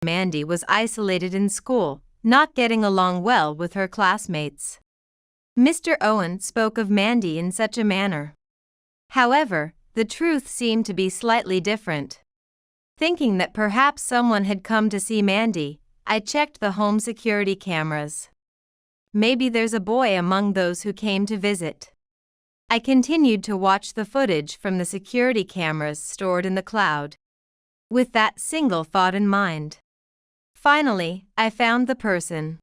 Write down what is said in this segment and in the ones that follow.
Mandy was isolated in school, not getting along well with her classmates. Mr. Owen spoke of Mandy in such a manner. However, the truth seemed to be slightly different. Thinking that perhaps someone had come to see Mandy, I checked the home security cameras. Maybe there's a boy among those who came to visit. I continued to watch the footage from the security cameras stored in the cloud, with that single thought in mind. Finally, I found the person.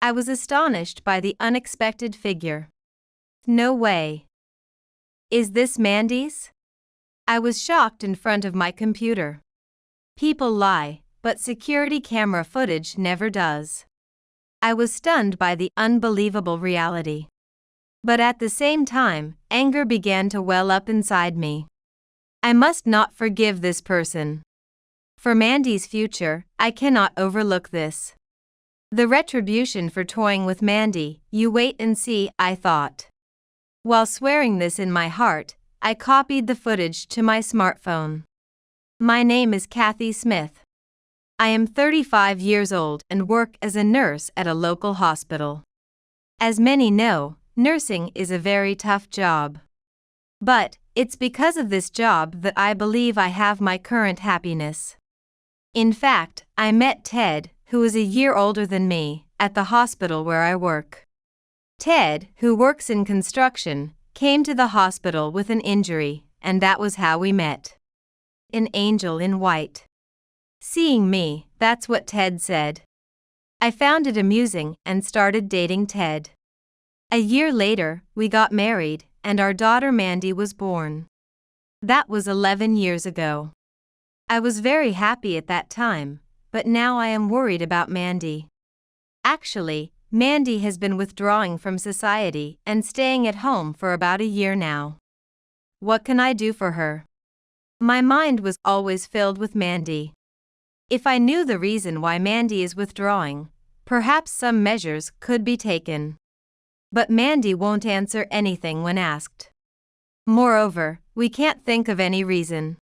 I was astonished by the unexpected figure. No way. Is this Mandy's? I was shocked in front of my computer. People lie, but security camera footage never does. I was stunned by the unbelievable reality. But at the same time, anger began to well up inside me. I must not forgive this person. For Mandy's future, I cannot overlook this. The retribution for toying with Mandy, you wait and see, I thought. While swearing this in my heart, I copied the footage to my smartphone. My name is Kathy Smith. I am 35 years old and work as a nurse at a local hospital. As many know, nursing is a very tough job. But it's because of this job that I believe I have my current happiness. In fact, I met Ted, who is a year older than me, at the hospital where I work. Ted, who works in construction, came to the hospital with an injury, and that was how we met. An angel in white. Seeing me, that's what Ted said. I found it amusing and started dating Ted. A year later, we got married, and our daughter Mandy was born. That was 11 years ago. I was very happy at that time, but now I am worried about Mandy. Actually, Mandy has been withdrawing from society and staying at home for about a year now. What can I do for her? My mind was always filled with Mandy. If I knew the reason why Mandy is withdrawing, perhaps some measures could be taken. But Mandy won't answer anything when asked. Moreover, we can't think of any reason.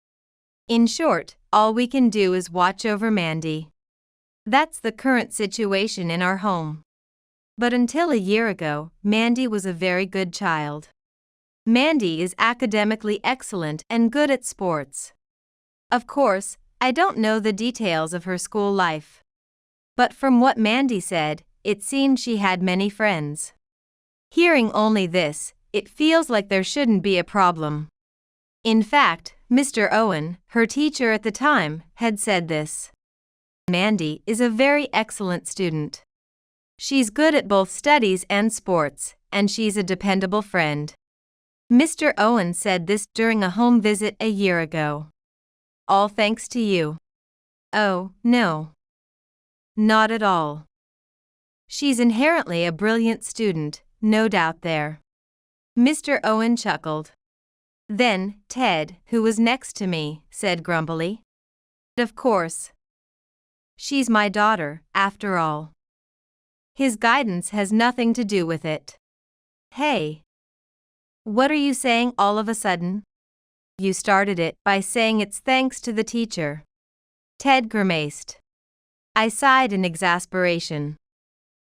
In short, all we can do is watch over Mandy. That's the current situation in our home. But until a year ago, Mandy was a very good child. Mandy is academically excellent and good at sports. Of course, I don't know the details of her school life. But from what Mandy said, it seemed she had many friends. Hearing only this, it feels like there shouldn't be a problem. In fact, Mr. Owen, her teacher at the time, had said this. Mandy is a very excellent student. She's good at both studies and sports, and she's a dependable friend. Mr. Owen said this during a home visit a year ago. All thanks to you. Oh, no. Not at all. She's inherently a brilliant student, no doubt there. Mr. Owen chuckled. Then, Ted, who was next to me, said grumpily. Of course. She's my daughter, after all. His guidance has nothing to do with it. Hey. What are you saying all of a sudden? You started it by saying it's thanks to the teacher. Ted grimaced. I sighed in exasperation.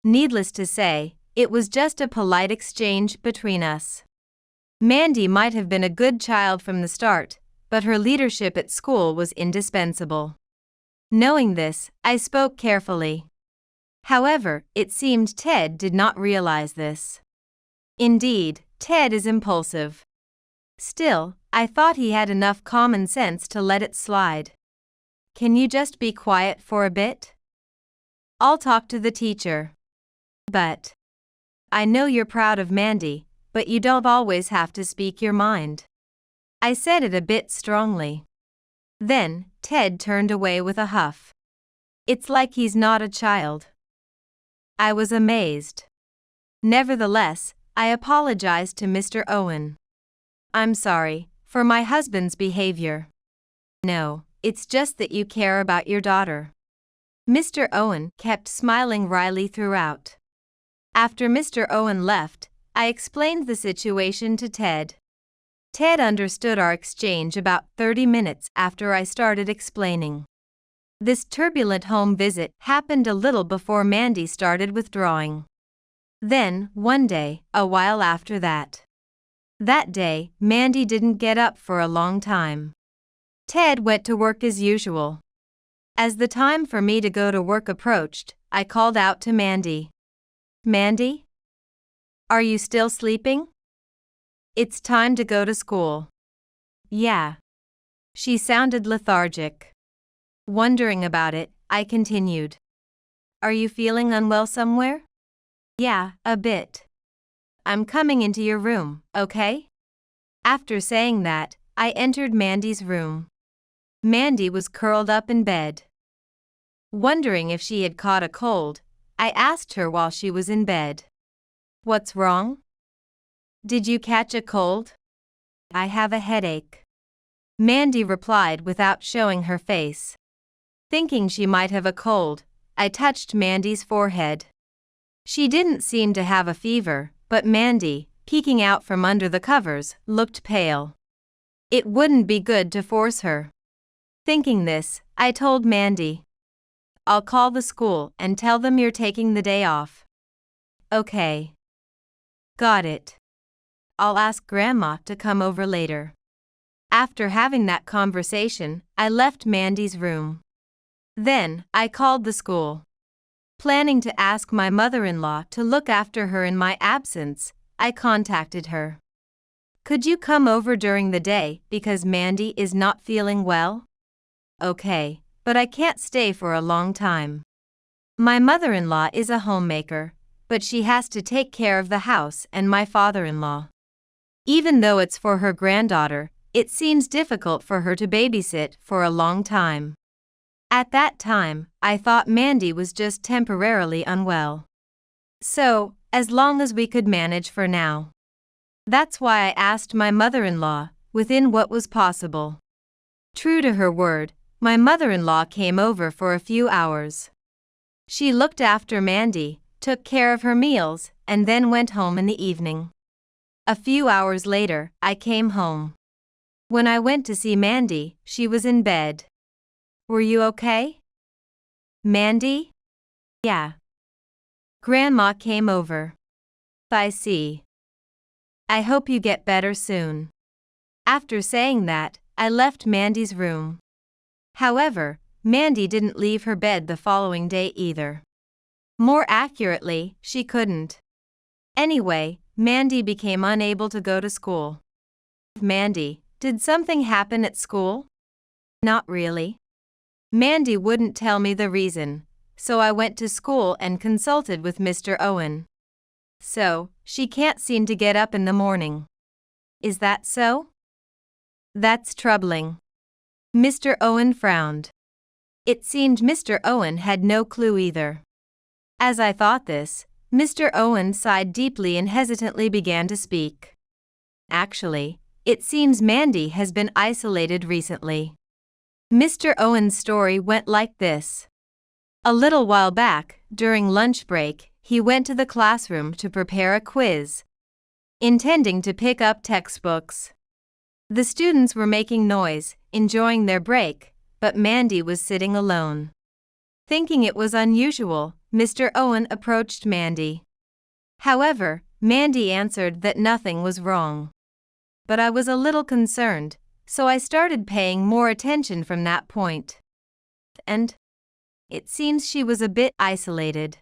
Needless to say, it was just a polite exchange between us. Mandy might have been a good child from the start, but her leadership at school was indispensable. Knowing this, I spoke carefully. However, it seemed Ted did not realize this. Indeed, Ted is impulsive. Still, I thought he had enough common sense to let it slide. Can you just be quiet for a bit? I'll talk to the teacher. But I know you're proud of Mandy, but you don't always have to speak your mind. I said it a bit strongly. Then, Ted turned away with a huff. It's like he's not a child. I was amazed. Nevertheless, I apologized to Mr. Owen. I'm sorry for my husband's behavior. No, it's just that you care about your daughter. Mr. Owen kept smiling wryly throughout. After Mr. Owen left, I explained the situation to Ted. Ted understood our exchange about 30 minutes after I started explaining. This turbulent home visit happened a little before Mandy started withdrawing. Then, one day, a while after that. That day, Mandy didn't get up for a long time. Ted went to work as usual. As the time for me to go to work approached, I called out to Mandy. Mandy? Are you still sleeping? It's time to go to school. Yeah. She sounded lethargic. Wondering about it, I continued. Are you feeling unwell somewhere? Yeah, a bit. I'm coming into your room, okay? After saying that, I entered Mandy's room. Mandy was curled up in bed. Wondering if she had caught a cold, I asked her while she was in bed. What's wrong? Did you catch a cold? I have a headache. Mandy replied without showing her face. Thinking she might have a cold, I touched Mandy's forehead. She didn't seem to have a fever, but Mandy, peeking out from under the covers, looked pale. It wouldn't be good to force her. Thinking this, I told Mandy. I'll call the school and tell them you're taking the day off. Okay. Got it. I'll ask Grandma to come over later. After having that conversation, I left Mandy's room. Then, I called the school. Planning to ask my mother-in-law to look after her in my absence, I contacted her. Could you come over during the day because Mandy is not feeling well? Okay, but I can't stay for a long time. My mother-in-law is a homemaker, but she has to take care of the house and my father-in-law. Even though it's for her granddaughter, it seems difficult for her to babysit for a long time. At that time, I thought Mandy was just temporarily unwell. So, as long as we could manage for now. That's why I asked my mother-in-law, within what was possible. True to her word, my mother-in-law came over for a few hours. She looked after Mandy, took care of her meals, and then went home in the evening. A few hours later, I came home. When I went to see Mandy, she was in bed. Were you okay? Mandy? Yeah. Grandma came over. I see. I hope you get better soon. After saying that, I left Mandy's room. However, Mandy didn't leave her bed the following day either. More accurately, she couldn't. Anyway, Mandy became unable to go to school. Mandy, did something happen at school? Not really. Mandy wouldn't tell me the reason, so I went to school and consulted with Mr. Owen. So, she can't seem to get up in the morning. Is that so? That's troubling. Mr. Owen frowned. It seemed Mr. Owen had no clue either. As I thought this, Mr. Owen sighed deeply and hesitantly began to speak. Actually, it seems Mandy has been isolated recently. Mr. Owen's story went like this. A little while back, during lunch break, he went to the classroom to prepare a quiz, intending to pick up textbooks. The students were making noise, enjoying their break, but Mandy was sitting alone. Thinking it was unusual, Mr. Owen approached Mandy. However, Mandy answered that nothing was wrong. But I was a little concerned, so I started paying more attention from that point. And it seems she was a bit isolated.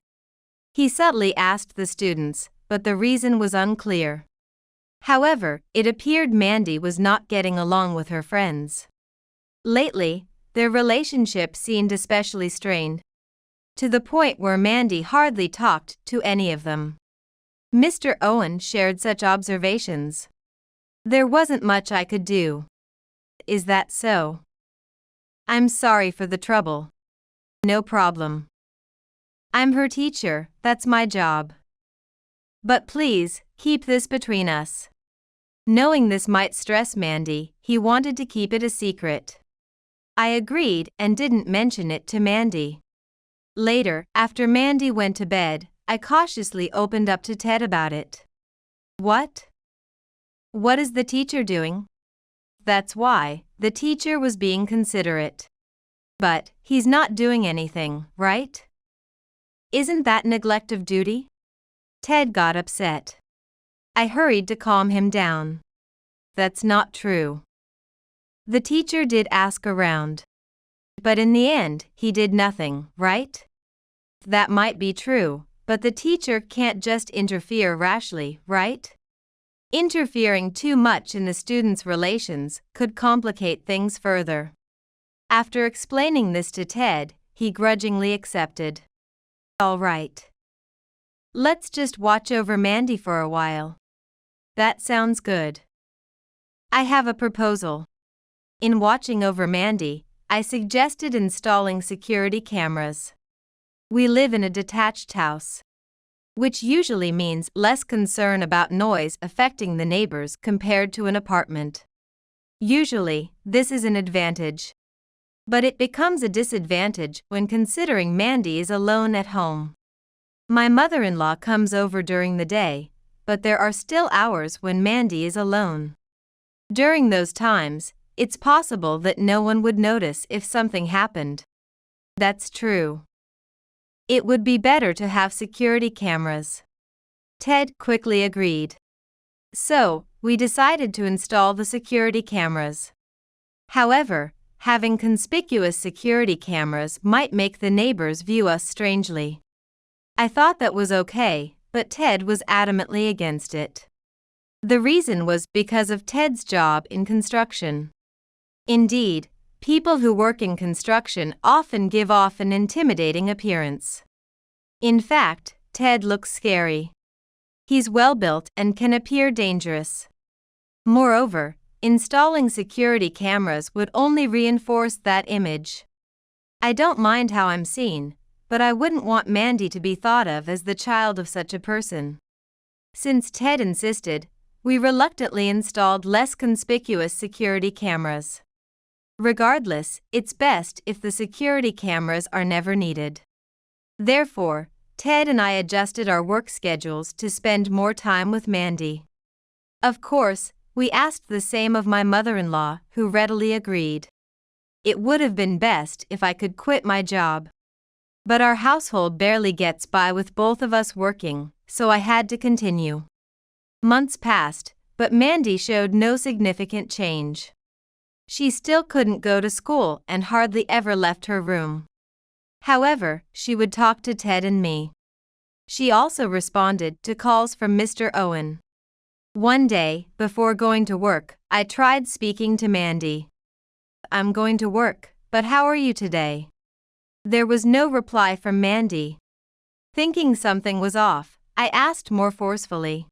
He subtly asked the students, but the reason was unclear. However, it appeared Mandy was not getting along with her friends. Lately, their relationship seemed especially strained, to the point where Mandy hardly talked to any of them. Mr. Owen shared such observations. There wasn't much I could do. Is that so? I'm sorry for the trouble. No problem. I'm her teacher, that's my job. But please, keep this between us. Knowing this might stress Mandy, he wanted to keep it a secret. I agreed and didn't mention it to Mandy. Later, after Mandy went to bed, I cautiously opened up to Ted about it. What? What is the teacher doing? That's why, the teacher was being considerate. But he's not doing anything, right? Isn't that neglect of duty? Ted got upset. I hurried to calm him down. That's not true. The teacher did ask around. But in the end, he did nothing, right? That might be true, but the teacher can't just interfere rashly, right? Interfering too much in the students' relations could complicate things further. After explaining this to Ted, he grudgingly accepted. All right. Let's just watch over Mandy for a while. That sounds good. I have a proposal. In watching over Mandy, I suggested installing security cameras. We live in a detached house, which usually means less concern about noise affecting the neighbors compared to an apartment. Usually, this is an advantage. But it becomes a disadvantage when considering Mandy is alone at home. My mother-in-law comes over during the day, but there are still hours when Mandy is alone. During those times, it's possible that no one would notice if something happened. That's true. It would be better to have security cameras. Ted quickly agreed. So, we decided to install the security cameras. However, having conspicuous security cameras might make the neighbors view us strangely. I thought that was okay, but Ted was adamantly against it. The reason was because of Ted's job in construction. Indeed, people who work in construction often give off an intimidating appearance. In fact, Ted looks scary. He's well-built and can appear dangerous. Moreover, installing security cameras would only reinforce that image. I don't mind how I'm seen, but I wouldn't want Mandy to be thought of as the child of such a person. Since Ted insisted, we reluctantly installed less conspicuous security cameras. Regardless, it's best if the security cameras are never needed. Therefore, Ted and I adjusted our work schedules to spend more time with Mandy. Of course, we asked the same of my mother-in-law, who readily agreed. It would have been best if I could quit my job. But our household barely gets by with both of us working, so I had to continue. Months passed, but Mandy showed no significant change. She still couldn't go to school and hardly ever left her room. However, she would talk to Ted and me. She also responded to calls from Mr. Owen. One day, before going to work, I tried speaking to Mandy. I'm going to work, but how are you today? There was no reply from Mandy. Thinking something was off, I asked more forcefully.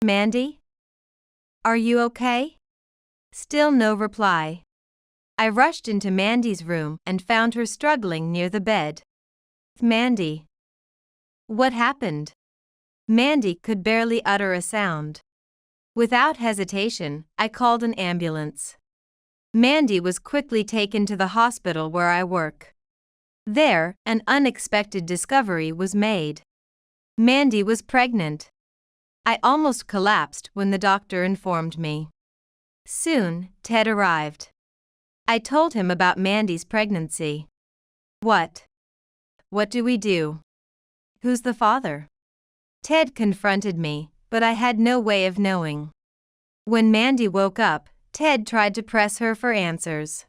Mandy? Are you okay? Still no reply. I rushed into Mandy's room and found her struggling near the bed. Mandy. What happened? Mandy could barely utter a sound. Without hesitation, I called an ambulance. Mandy was quickly taken to the hospital where I work. There, an unexpected discovery was made. Mandy was pregnant. I almost collapsed when the doctor informed me. Soon, Ted arrived. I told him about Mandy's pregnancy. What? What do we do? Who's the father? Ted confronted me, but I had no way of knowing. When Mandy woke up, Ted tried to press her for answers.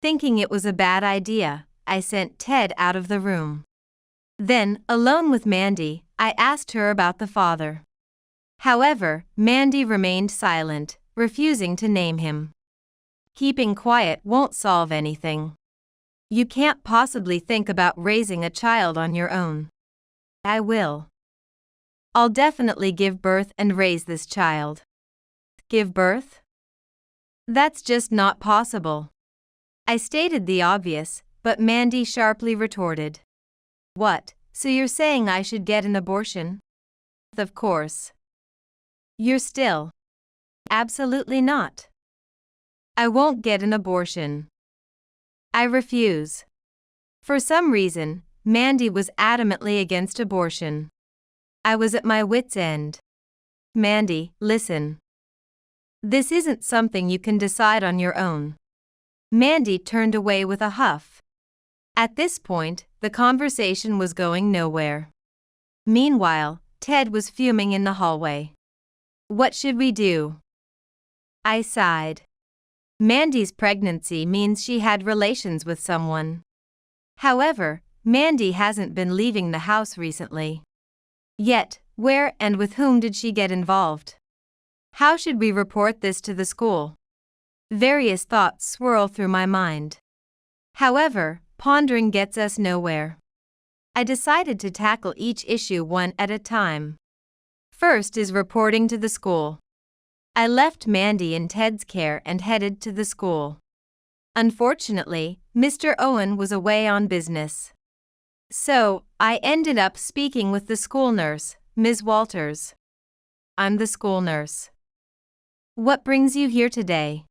Thinking it was a bad idea, I sent Ted out of the room. Then, alone with Mandy, I asked her about the father. However, Mandy remained silent, refusing to name him. Keeping quiet won't solve anything. You can't possibly think about raising a child on your own. I will. I'll definitely give birth and raise this child. Give birth? That's just not possible. I stated the obvious, but Mandy sharply retorted. What, so you're saying I should get an abortion? Of course. You're still. Absolutely not. I won't get an abortion. I refuse. For some reason, Mandy was adamantly against abortion. I was at my wit's end. Mandy, listen. This isn't something you can decide on your own. Mandy turned away with a huff, At this point, the conversation was going nowhere. Meanwhile, Ted was fuming in the hallway. What should we do? I sighed. Mandy's pregnancy means she had relations with someone. However, Mandy hasn't been leaving the house recently. Yet, where and with whom did she get involved? How should we report this to the school? Various thoughts swirl through my mind. However, pondering gets us nowhere. I decided to tackle each issue one at a time. First is reporting to the school. I left Mandy in Ted's care and headed to the school. Unfortunately, Mr. Owen was away on business. So, I ended up speaking with the school nurse, Ms. Walters. I'm the school nurse. What brings you here today?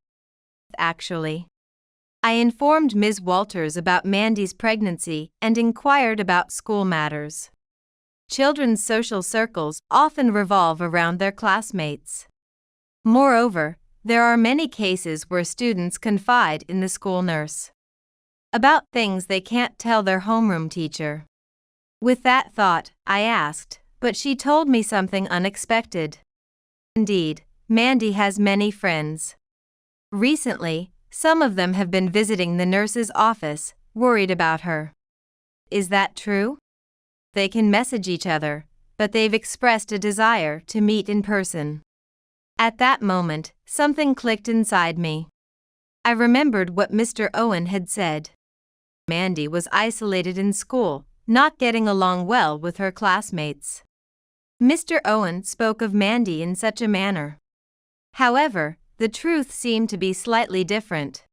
Actually, I informed Ms. Walters about Mandy's pregnancy and inquired about school matters. Children's social circles often revolve around their classmates. Moreover, there are many cases where students confide in the school nurse about things they can't tell their homeroom teacher. With that thought, I asked, but she told me something unexpected. Indeed, Mandy has many friends. Recently, some of them have been visiting the nurse's office, worried about her. Is that true? They can message each other, but they've expressed a desire to meet in person. At that moment, something clicked inside me. I remembered what Mr. Owen had said. Mandy was isolated in school, not getting along well with her classmates. Mr. Owen spoke of Mandy in such a manner. However, the truth seemed to be slightly different.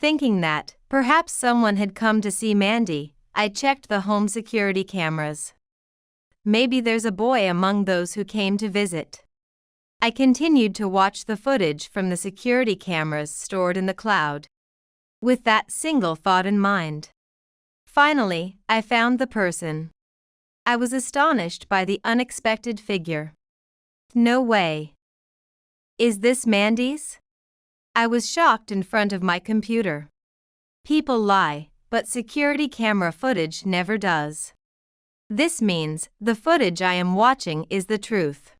Thinking that, perhaps someone had come to see Mandy, I checked the home security cameras. Maybe there's a boy among those who came to visit. I continued to watch the footage from the security cameras stored in the cloud, with that single thought in mind. Finally, I found the person. I was astonished by the unexpected figure. No way. Is this Mandy's? I was shocked in front of my computer. People lie, but security camera footage never does. This means the footage I am watching is the truth.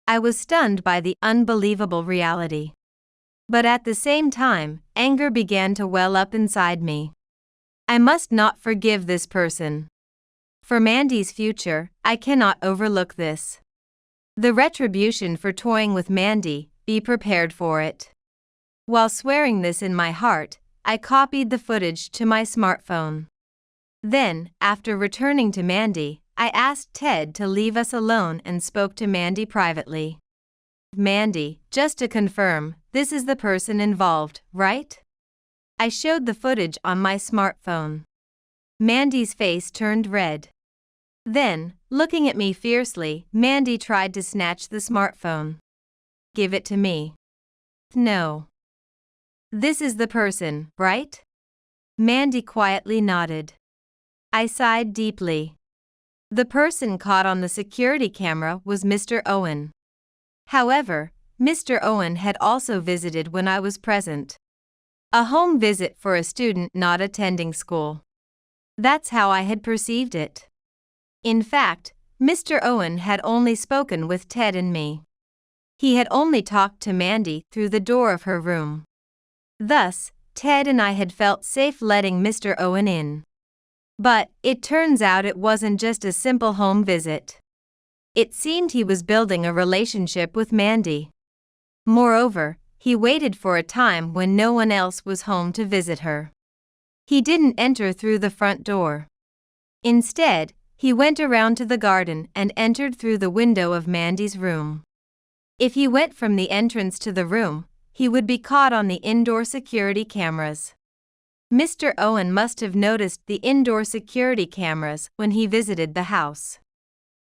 I was stunned by the unbelievable reality. But at the same time, anger began to well up inside me. I must not forgive this person. For Mandy's future, I cannot overlook this. The retribution for toying with Mandy, be prepared for it. While swearing this in my heart, I copied the footage to my smartphone. Then, after returning to Mandy, I asked Ted to leave us alone and spoke to Mandy privately. Mandy, just to confirm, this is the person involved, right? I showed the footage on my smartphone. Mandy's face turned red. Then, looking at me fiercely, Mandy tried to snatch the smartphone. Give it to me. No. This is the person, right? Mandy quietly nodded. I sighed deeply. The person caught on the security camera was Mr. Owen. However, Mr. Owen had also visited when I was present. A home visit for a student not attending school. That's how I had perceived it. In fact, Mr. Owen had only spoken with Ted and me. He had only talked to Mandy through the door of her room. Thus, Ted and I had felt safe letting Mr. Owen in. But, it turns out it wasn't just a simple home visit. It seemed he was building a relationship with Mandy. Moreover, he waited for a time when no one else was home to visit her. He didn't enter through the front door. Instead, he went around to the garden and entered through the window of Mandy's room. If he went from the entrance to the room, he would be caught on the indoor security cameras. Mr. Owen must have noticed the indoor security cameras when he visited the house.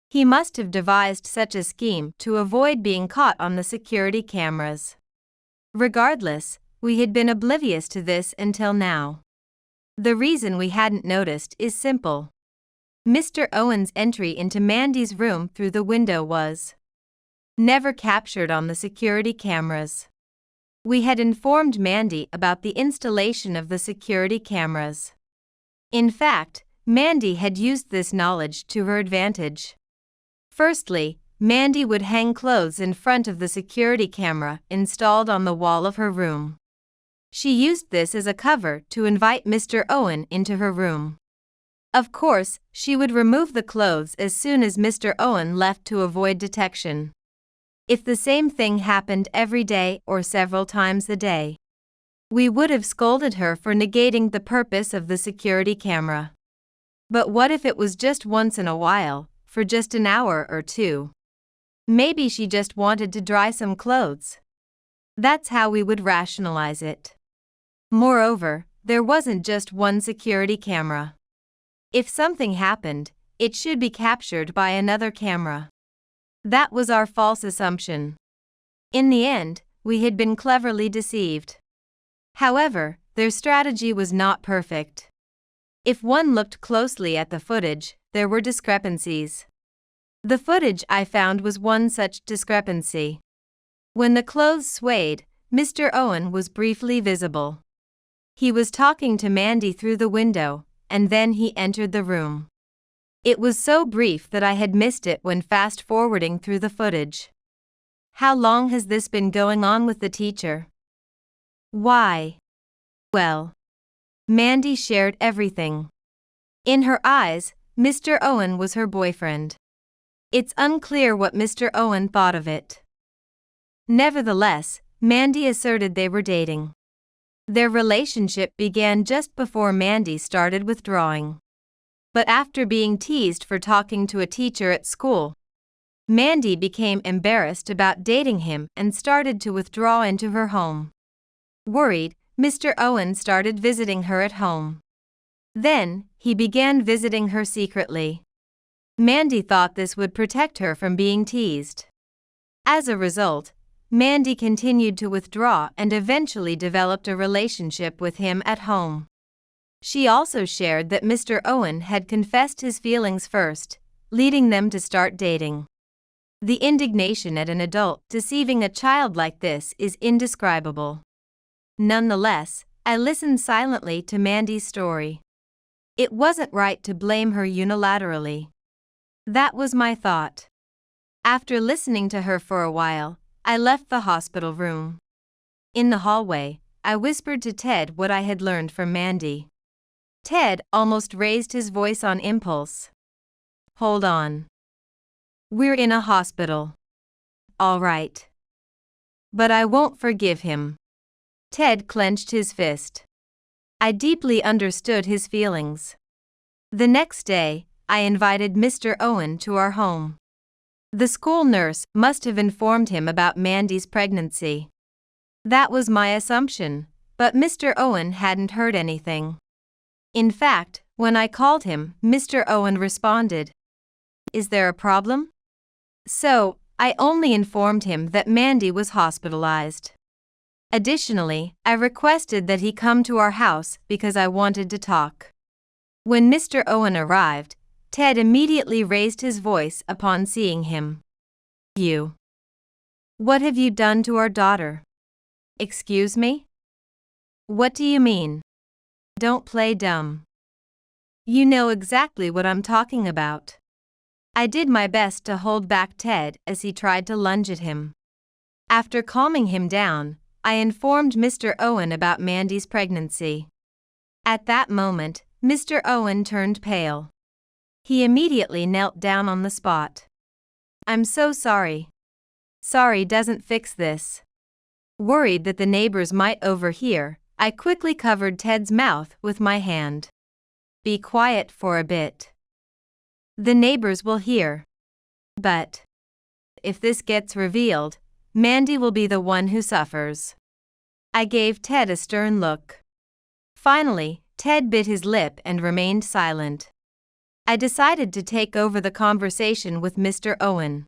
He must have devised such a scheme to avoid being caught on the security cameras. Regardless, we had been oblivious to this until now. The reason we hadn't noticed is simple. Mr. Owen's entry into Mandy's room through the window was never captured on the security cameras. We had informed Mandy about the installation of the security cameras. In fact, Mandy had used this knowledge to her advantage. Firstly, Mandy would hang clothes in front of the security camera installed on the wall of her room. She used this as a cover to invite Mr. Owen into her room. Of course, she would remove the clothes as soon as Mr. Owen left to avoid detection. If the same thing happened every day or several times a day, we would have scolded her for negating the purpose of the security camera. But what if it was just once in a while, for just an hour or two? Maybe she just wanted to dry some clothes. That's how we would rationalize it. Moreover, there wasn't just one security camera. If something happened, it should be captured by another camera. That was our false assumption. In the end, we had been cleverly deceived. However, their strategy was not perfect. If one looked closely at the footage, there were discrepancies. The footage I found was one such discrepancy. When the clothes swayed, Mr. Owen was briefly visible. He was talking to Mandy through the window, and then he entered the room. It was so brief that I had missed it when fast-forwarding through the footage. How long has this been going on with the teacher? Why? Well, Mandy shared everything. In her eyes, Mr. Owen was her boyfriend. It's unclear what Mr. Owen thought of it. Nevertheless, Mandy asserted they were dating. Their relationship began just before Mandy started withdrawing. But after being teased for talking to a teacher at school, Mandy became embarrassed about dating him and started to withdraw into her home. Worried, Mr. Owen started visiting her at home. Then, he began visiting her secretly. Mandy thought this would protect her from being teased. As a result, Mandy continued to withdraw and eventually developed a relationship with him at home. She also shared that Mr. Owen had confessed his feelings first, leading them to start dating. The indignation at an adult deceiving a child like this is indescribable. Nonetheless, I listened silently to Mandy's story. It wasn't right to blame her unilaterally. That was my thought. After listening to her for a while, I left the hospital room. In the hallway, I whispered to Ted what I had learned from Mandy. Ted almost raised his voice on impulse. Hold on. We're in a hospital. All right. But I won't forgive him. Ted clenched his fist. I deeply understood his feelings. The next day, I invited Mr. Owen to our home. The school nurse must have informed him about Mandy's pregnancy. That was my assumption, but Mr. Owen hadn't heard anything. In fact, when I called him, Mr. Owen responded, "Is there a problem?" So, I only informed him that Mandy was hospitalized. Additionally, I requested that he come to our house because I wanted to talk. When Mr. Owen arrived, Ted immediately raised his voice upon seeing him. You. What have you done to our daughter? Excuse me? What do you mean? Don't play dumb. You know exactly what I'm talking about. I did my best to hold back Ted as he tried to lunge at him. After calming him down, I informed Mr. Owen about Mandy's pregnancy. At that moment, Mr. Owen turned pale. He immediately knelt down on the spot. I'm so sorry. Sorry doesn't fix this. Worried that the neighbors might overhear, I quickly covered Ted's mouth with my hand. Be quiet for a bit. The neighbors will hear. But if this gets revealed, Mandy will be the one who suffers. I gave Ted a stern look. Finally, Ted bit his lip and remained silent. I decided to take over the conversation with Mr. Owen.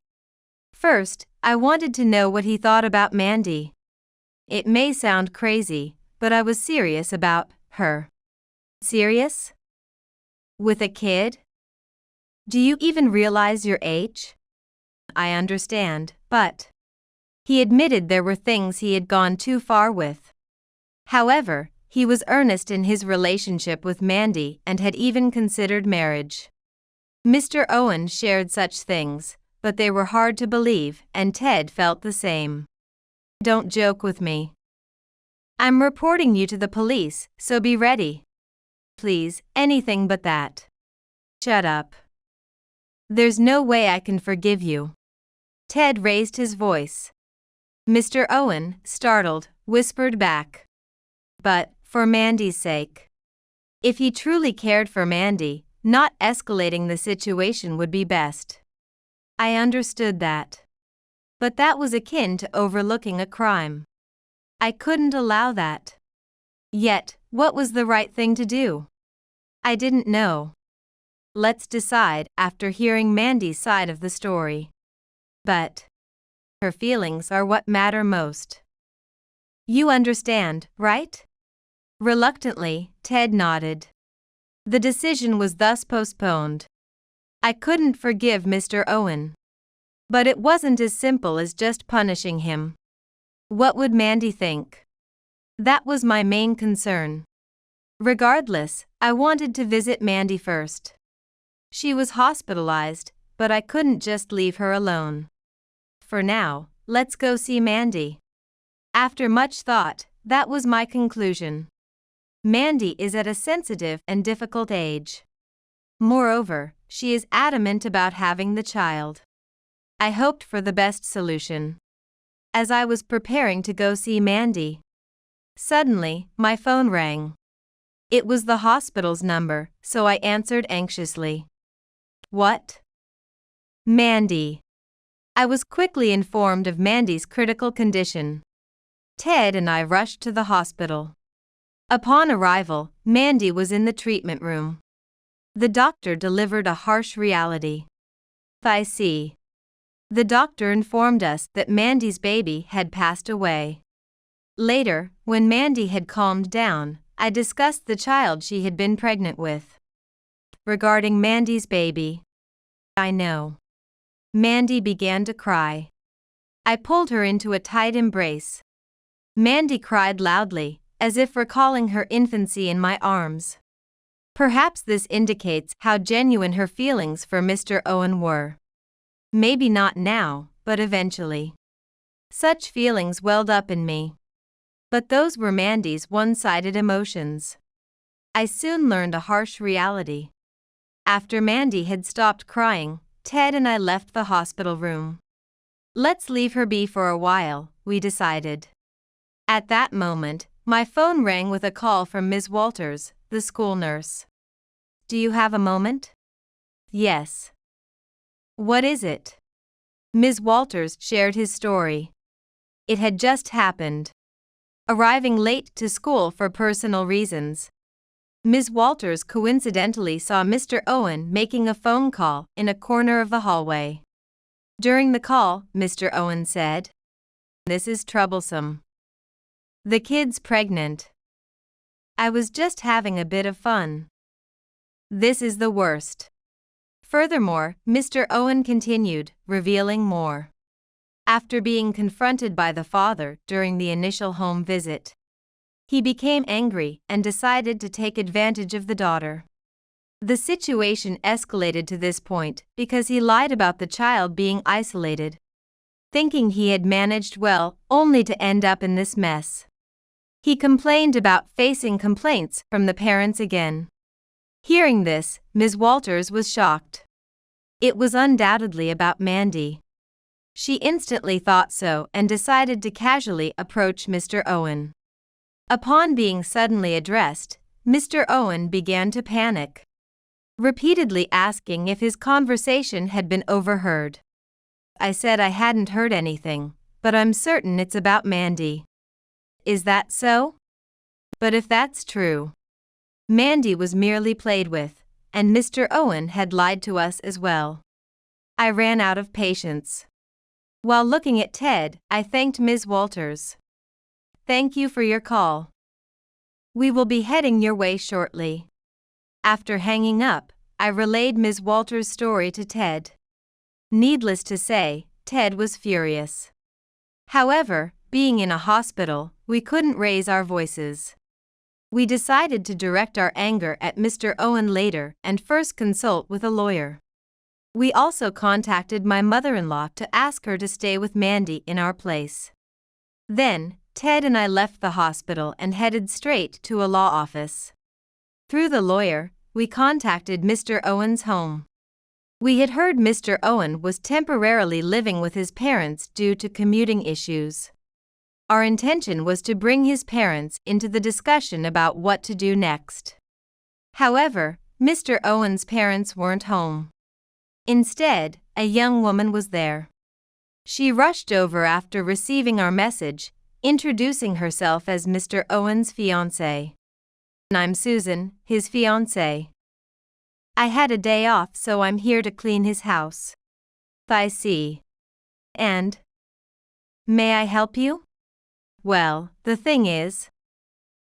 First, I wanted to know what he thought about Mandy. It may sound crazy, but I was serious about her. Serious? With a kid? Do you even realize your age? I understand, but he admitted there were things he had gone too far with. However, he was earnest in his relationship with Mandy and had even considered marriage. Mr. Owen shared such things, but they were hard to believe, and Ted felt the same. "Don't joke with me. I'm reporting you to the police, so be ready. Please, anything but that." "Shut up. There's no way I can forgive you." Ted raised his voice. Mr. Owen, startled, whispered back, "But, for Mandy's sake. If he truly cared for Mandy, not escalating the situation would be best." I understood that. But that was akin to overlooking a crime. I couldn't allow that. Yet, what was the right thing to do? I didn't know. Let's decide after hearing Mandy's side of the story. But her feelings are what matter most. You understand, right? Reluctantly, Ted nodded. The decision was thus postponed. I couldn't forgive Mr. Owen. But it wasn't as simple as just punishing him. What would Mandy think? That was my main concern. Regardless, I wanted to visit Mandy first. She was hospitalized, but I couldn't just leave her alone. For now, let's go see Mandy. After much thought, that was my conclusion. Mandy is at a sensitive and difficult age. Moreover, she is adamant about having the child. I hoped for the best solution. As I was preparing to go see Mandy, suddenly, my phone rang. It was the hospital's number, so I answered anxiously. "What?" "Mandy." I was quickly informed of Mandy's critical condition. Ted and I rushed to the hospital. Upon arrival, Mandy was in the treatment room. The doctor delivered a harsh reality. "I see." The doctor informed us that Mandy's baby had passed away. Later, when Mandy had calmed down, I discussed the child she had been pregnant with. Regarding Mandy's baby, I know. Mandy began to cry. I pulled her into a tight embrace. Mandy cried loudly, as if recalling her infancy in my arms. Perhaps this indicates how genuine her feelings for Mr. Owen were. Maybe not now, but eventually. Such feelings welled up in me. But those were Mandy's one-sided emotions. I soon learned a harsh reality. After Mandy had stopped crying, Ted and I left the hospital room. Let's leave her be for a while, we decided. At that moment, my phone rang with a call from Ms. Walters, the school nurse. "Do you have a moment?" "Yes." "What is it?" Ms. Walters shared his story. It had just happened. Arriving late to school for personal reasons, Ms. Walters coincidentally saw Mr. Owen making a phone call in a corner of the hallway. During the call, Mr. Owen said, "This is troublesome. The kid's pregnant. I was just having a bit of fun. This is the worst." Furthermore, Mr. Owen continued, revealing more. After being confronted by the father during the initial home visit, he became angry and decided to take advantage of the daughter. The situation escalated to this point because he lied about the child being isolated, thinking he had managed well, only to end up in this mess. He complained about facing complaints from the parents again. Hearing this, Ms. Walters was shocked. It was undoubtedly about Mandy. She instantly thought so and decided to casually approach Mr. Owen. Upon being suddenly addressed, Mr. Owen began to panic, repeatedly asking if his conversation had been overheard. I said I hadn't heard anything, but I'm certain it's about Mandy. Is that so? But if that's true, Mandy was merely played with, and Mr. Owen had lied to us as well. I ran out of patience. While looking at Ted, I thanked Ms. Walters. "Thank you for your call. We will be heading your way shortly." After hanging up, I relayed Ms. Walters' story to Ted. Needless to say, Ted was furious. However, being in a hospital, we couldn't raise our voices. We decided to direct our anger at Mr. Owen later and first consult with a lawyer. We also contacted my mother-in-law to ask her to stay with Mandy in our place. Then, Ted and I left the hospital and headed straight to a law office. Through the lawyer, we contacted Mr. Owen's home. We had heard Mr. Owen was temporarily living with his parents due to commuting issues. Our intention was to bring his parents into the discussion about what to do next. However, Mr. Owen's parents weren't home. Instead, a young woman was there. She rushed over after receiving our message, introducing herself as Mr. Owen's fiancée. I'm Susan, his fiancée. I had a day off, so I'm here to clean his house. I see. And? May I help you? Well, the thing is,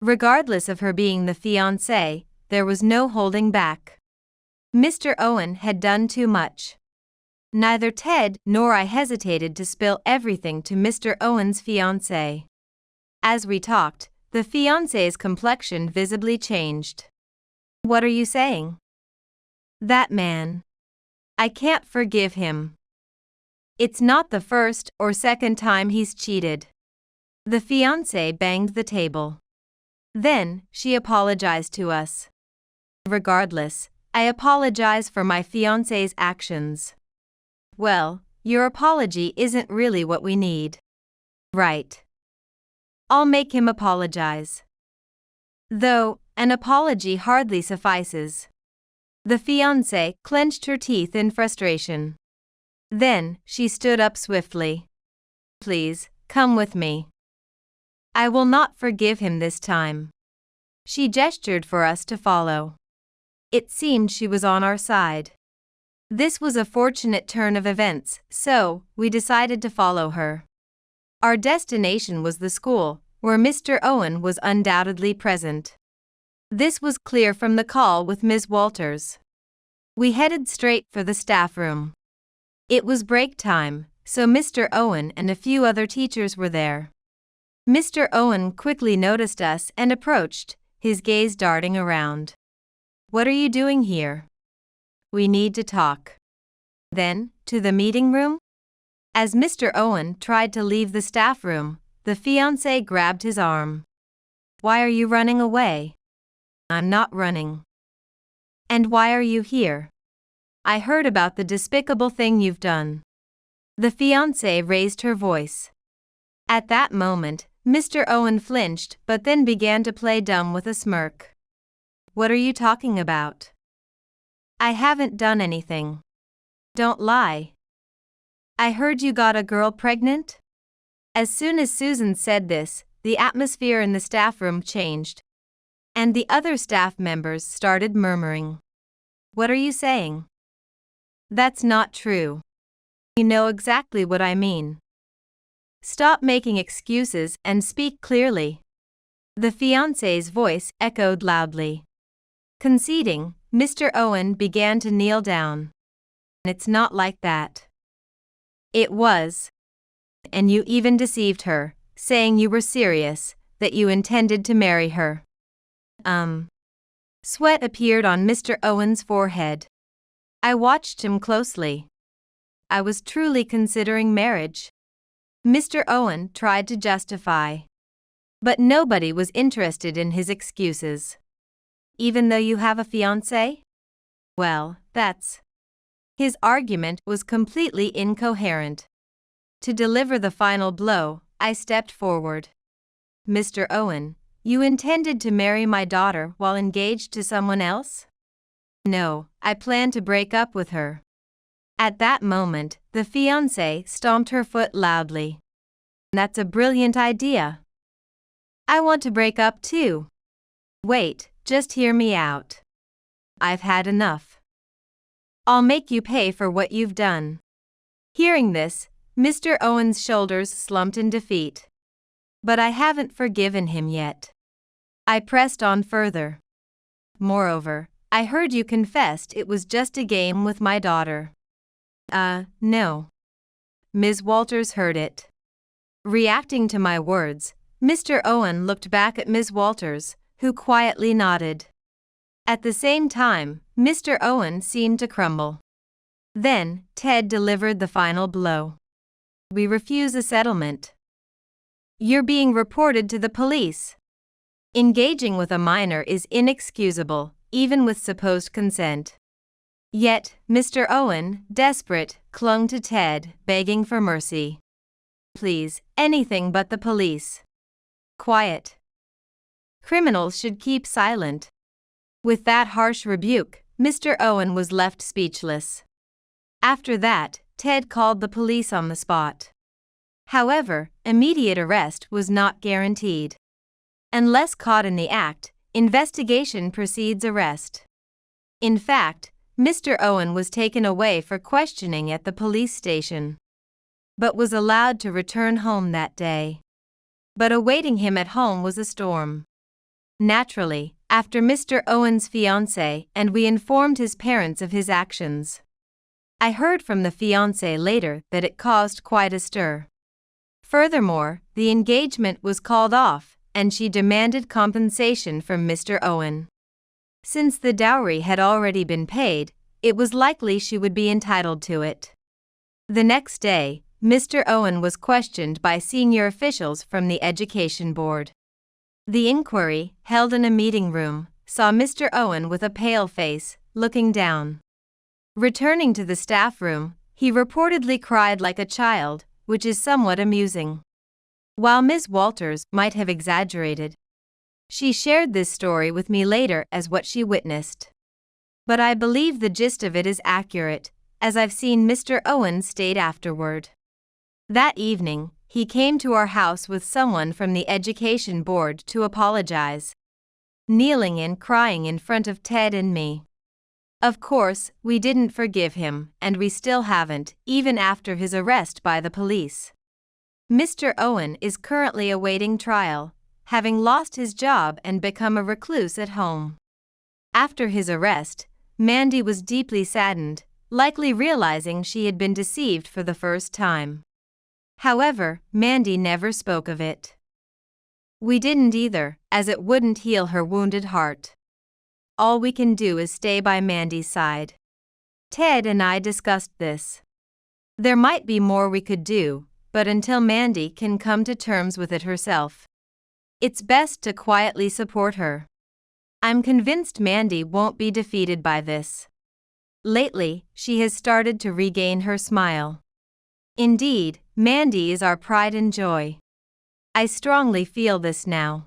regardless of her being the fiancée, there was no holding back. Mr. Owen had done too much. Neither Ted nor I hesitated to spill everything to Mr. Owen's fiancée. As we talked, the fiancée's complexion visibly changed. What are you saying? That man. I can't forgive him. It's not the first or second time he's cheated. The fiancée banged the table. Then, she apologized to us. Regardless, I apologize for my fiancé's actions. Well, your apology isn't really what we need. Right. I'll make him apologize. Though, an apology hardly suffices. The fiancée clenched her teeth in frustration. Then, she stood up swiftly. Please, come with me. I will not forgive him this time. She gestured for us to follow. It seemed she was on our side. This was a fortunate turn of events, so we decided to follow her. Our destination was the school, where Mr. Owen was undoubtedly present. This was clear from the call with Ms. Walters. We headed straight for the staff room. It was break time, so Mr. Owen and a few other teachers were there. Mr. Owen quickly noticed us and approached, his gaze darting around. What are you doing here? We need to talk. Then, to the meeting room? As Mr. Owen tried to leave the staff room, the fiancée grabbed his arm. Why are you running away? I'm not running. And why are you here? I heard about the despicable thing you've done. The fiancée raised her voice. At that moment, Mr. Owen flinched but then began to play dumb with a smirk. What are you talking about? I haven't done anything. Don't lie. I heard you got a girl pregnant? As soon as Susan said this, the atmosphere in the staff room changed. And the other staff members started murmuring. What are you saying? That's not true. You know exactly what I mean. Stop making excuses and speak clearly. The fiancé's voice echoed loudly. Conceding, Mr. Owen began to kneel down. It's not like that. It was. And you even deceived her, saying you were serious, that you intended to marry her. Sweat appeared on Mr. Owen's forehead. I watched him closely. I was truly considering marriage. Mr. Owen tried to justify. But nobody was interested in his excuses. Even though you have a fiancé? Well, that's... His argument was completely incoherent. To deliver the final blow, I stepped forward. Mr. Owen, you intended to marry my daughter while engaged to someone else? No, I plan to break up with her. At that moment, the fiancée stomped her foot loudly. That's a brilliant idea. I want to break up too. Wait, just hear me out. I've had enough. I'll make you pay for what you've done. Hearing this, Mr. Owen's shoulders slumped in defeat. But I haven't forgiven him yet. I pressed on further. Moreover, I heard you confessed it was just a game with my daughter. No. Ms. Walters heard it. Reacting to my words, Mr. Owen looked back at Ms. Walters, who quietly nodded. At the same time, Mr. Owen seemed to crumble. Then, Ted delivered the final blow. "We refuse a settlement. You're being reported to the police." Engaging with a minor is inexcusable, even with supposed consent. Yet, Mr. Owen, desperate, clung to Ted, begging for mercy. "Please, anything but the police. Quiet. Criminals should keep silent." With that harsh rebuke, Mr. Owen was left speechless. After that, Ted called the police on the spot. However, immediate arrest was not guaranteed. Unless caught in the act, investigation precedes arrest. In fact, Mr. Owen was taken away for questioning at the police station, but was allowed to return home that day. But awaiting him at home was a storm. Naturally, after Mr. Owen's fiancée and we informed his parents of his actions. I heard from the fiancée later that it caused quite a stir. Furthermore, the engagement was called off, and she demanded compensation from Mr. Owen. Since the dowry had already been paid, it was likely she would be entitled to it. The next day, Mr. Owen was questioned by senior officials from the Education Board. The inquiry, held in a meeting room, saw Mr. Owen with a pale face, looking down. Returning to the staff room, he reportedly cried like a child, which is somewhat amusing. While Ms. Walters might have exaggerated, she shared this story with me later as what she witnessed. But I believe the gist of it is accurate, as I've seen Mr. Owen state afterward. That evening, he came to our house with someone from the Education Board to apologize, kneeling and crying in front of Ted and me. Of course, we didn't forgive him, and we still haven't, even after his arrest by the police. Mr. Owen is currently awaiting trial, having lost his job and become a recluse at home. After his arrest, Mandy was deeply saddened, likely realizing she had been deceived for the first time. However, Mandy never spoke of it. We didn't either, as it wouldn't heal her wounded heart. All we can do is stay by Mandy's side. Ted and I discussed this. There might be more we could do, but until Mandy can come to terms with it herself, it's best to quietly support her. I'm convinced Mandy won't be defeated by this. Lately, she has started to regain her smile. Indeed, Mandy is our pride and joy. I strongly feel this now.